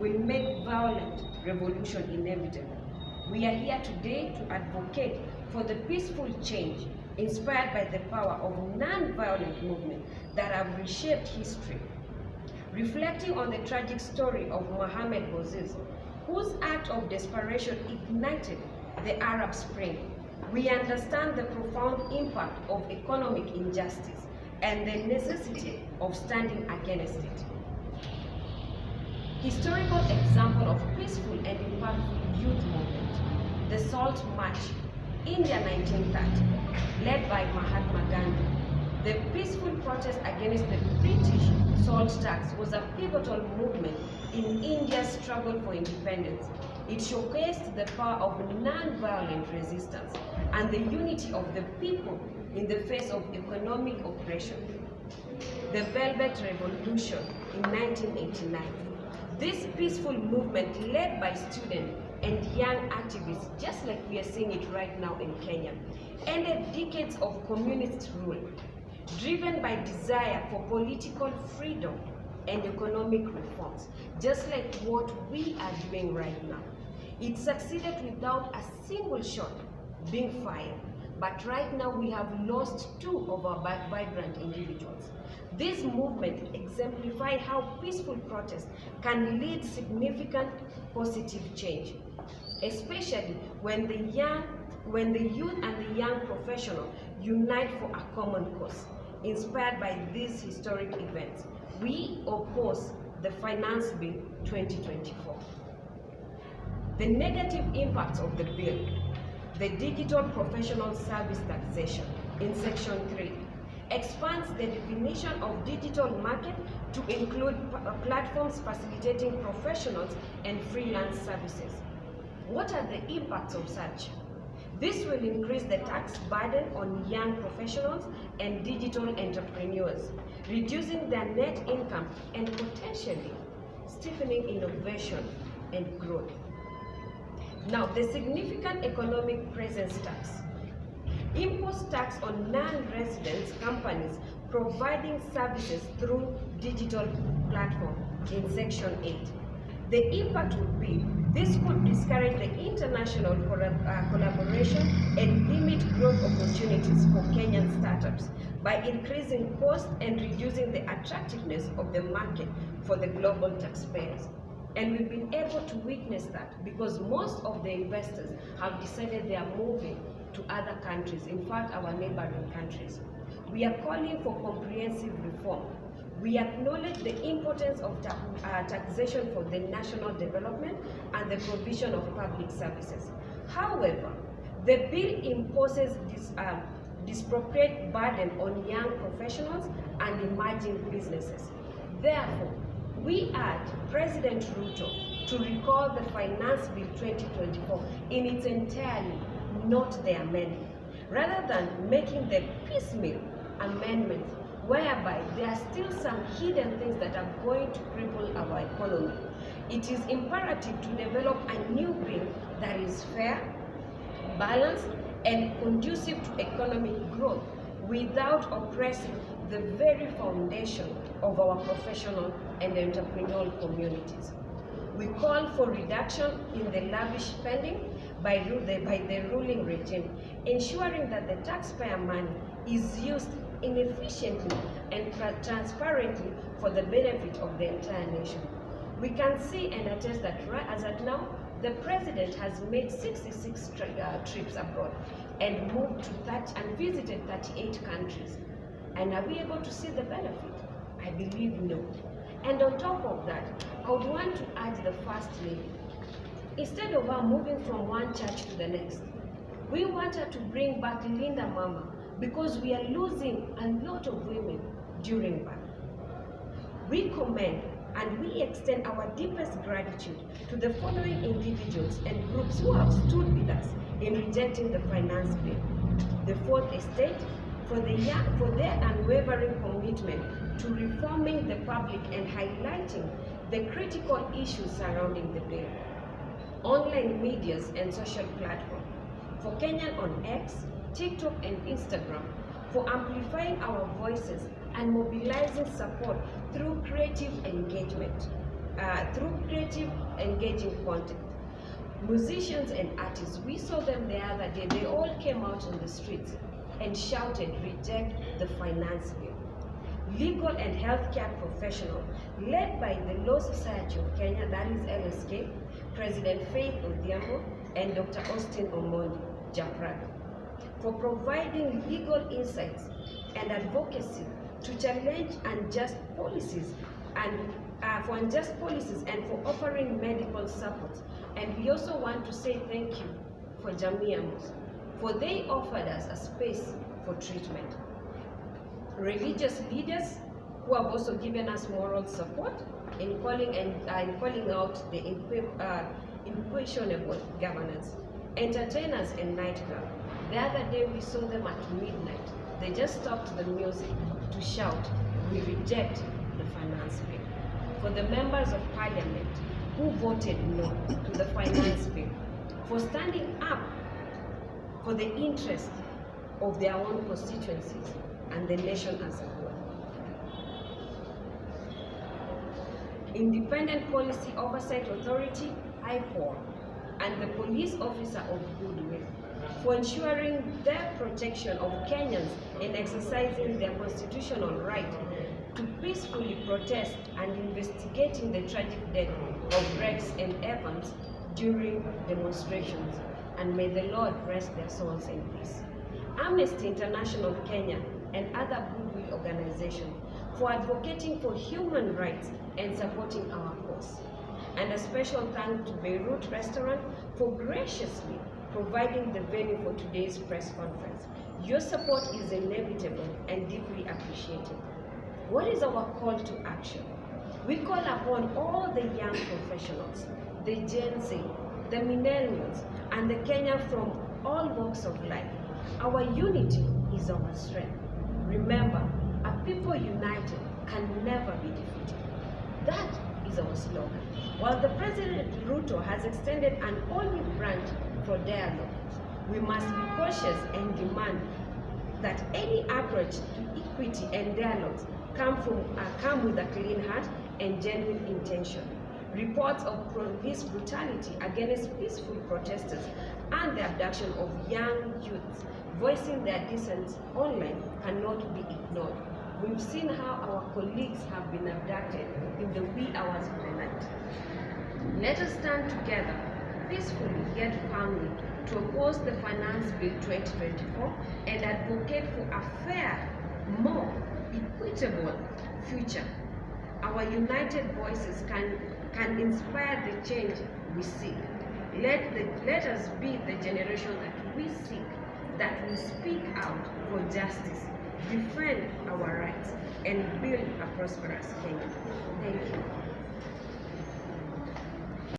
will make violent revolution inevitable. We are here today to advocate for the peaceful change inspired by the power of non-violent movements that have reshaped history. Reflecting on the tragic story of Mohammed Bouazizi, whose act of desperation ignited the Arab Spring, we understand the profound impact of economic injustice and the necessity of standing against it. Historical example of peaceful and impactful youth movement, the Salt March, India 1930, led by Mahatma Gandhi. The peaceful protest against the British salt tax was a pivotal movement in India's struggle for independence. It showcased the power of non-violent resistance and the unity of the people in the face of economic oppression. The Velvet Revolution in 1989. This peaceful movement, led by students and young activists, just like we are seeing it right now in Kenya, ended decades of communist rule, driven by desire for political freedom and economic reforms, just like what we are doing right now. It succeeded without a single shot being fired, but right now we have lost two of our vibrant individuals. This movement exemplified how peaceful protest can lead significant positive change, especially when the youth and the young professional unite for a common cause. Inspired by these historic events, we oppose the Finance Bill 2024. The negative impacts of the bill: the digital professional service taxation in Section 3 expands the definition of digital market to include platforms facilitating professionals and freelance services. What are the impacts of such? This will increase the tax burden on young professionals and digital entrepreneurs, reducing their net income and potentially stifling innovation and growth. Now, the significant economic presence tax. Impose tax on non-resident companies providing services through digital platform in Section 8. The impact would be, this could discourage the international collaboration and limit growth opportunities for Kenyan startups by increasing costs and reducing the attractiveness of the market for the global taxpayers. And we've been able to witness that because most of the investors have decided they are moving to other countries, in fact our neighboring countries. We are calling for comprehensive reform. We acknowledge the importance of taxation for the national development and the provision of public services. However, the bill imposes this disproportionate burden on young professionals and emerging businesses. Therefore, we urge President Ruto to recall the Finance Bill 2024 in its entirety, not the amendment, rather than making the piecemeal amendments whereby there are still some hidden things that are going to cripple our economy. It is imperative to develop a new bill that is fair, balanced, and conducive to economic growth without oppressing the very foundation of our professional and entrepreneurial communities. We call for reduction in the lavish spending by the ruling regime, ensuring that the taxpayer money is used inefficiently and transparently for the benefit of the entire nation. We can see and attest that as at now, the President has made 66 trips abroad and moved to and visited 38 countries. And are we able to see the benefit? I believe no. And on top of that, I would want to urge the First Lady, instead of her moving from one church to the next, we want her to bring back Linda Mama, because we are losing a lot of women during birth. We commend and we extend our deepest gratitude to the following individuals and groups who have stood with us in rejecting the Finance Bill: the Fourth Estate, for their unwavering commitment to reforming the public and highlighting the critical issues surrounding the bill; online medias and social platforms, for Kenyan on X, TikTok and Instagram, for amplifying our voices and mobilizing support through creative engagement; through creative, engaging content. Musicians and artists, we saw them the other day, they all came out on the streets and shouted, "Reject the finance bill." Legal and healthcare professionals, led by the Law Society of Kenya, that is LSK, President Faith Odhiambo and Dr. Austin Omondi Japrag, for providing legal insights and advocacy to challenge unjust policies and for offering medical support. And we also want to say thank you for Jamiamus, for they offered us a space for treatment. Religious leaders who have also given us moral support in calling out the unquestionable governance. Entertainers and nightclub. The other day we saw them at midnight. They just stopped the music to shout, "We reject the finance bill." For the members of parliament who voted no to the finance bill, for standing up for the interest of their own constituencies and the nation as a whole. Independent Policy Oversight Authority, IPOA, and the Police Officer of Goodwill, for ensuring their protection of Kenyans in exercising their constitutional right to peacefully protest and investigating the tragic death of Rex and Evans during demonstrations. And may the Lord rest their souls in peace. Amnesty International Kenya and other goodwill organizations for advocating for human rights and supporting our cause. And a special thanks to Beirut Restaurant for graciously providing the venue for today's press conference. Your support is inevitable and deeply appreciated. What is our call to action? We call upon all the young professionals, the Gen Z, the millennials, and the Kenya from all walks of life. Our unity is our strength. Remember, a people united can never be defeated. That is our slogan. While the President Ruto has extended an olive branch for dialogue, we must be cautious and demand that any approach to equity and dialogues come with a clean heart and genuine intention. Reports of police brutality against peaceful protesters and the abduction of young youths voicing their dissent online cannot be ignored. We've seen how our colleagues have been abducted in the wee hours of the night. Let us stand together, peacefully yet firmly, to oppose the Finance Bill 2024 and advocate for a fair, more equitable future. Our united voices can inspire the change we seek. Let us be the generation that we seek, that will speak out for justice, defend our rights, and build a prosperous Kenya. Thank you.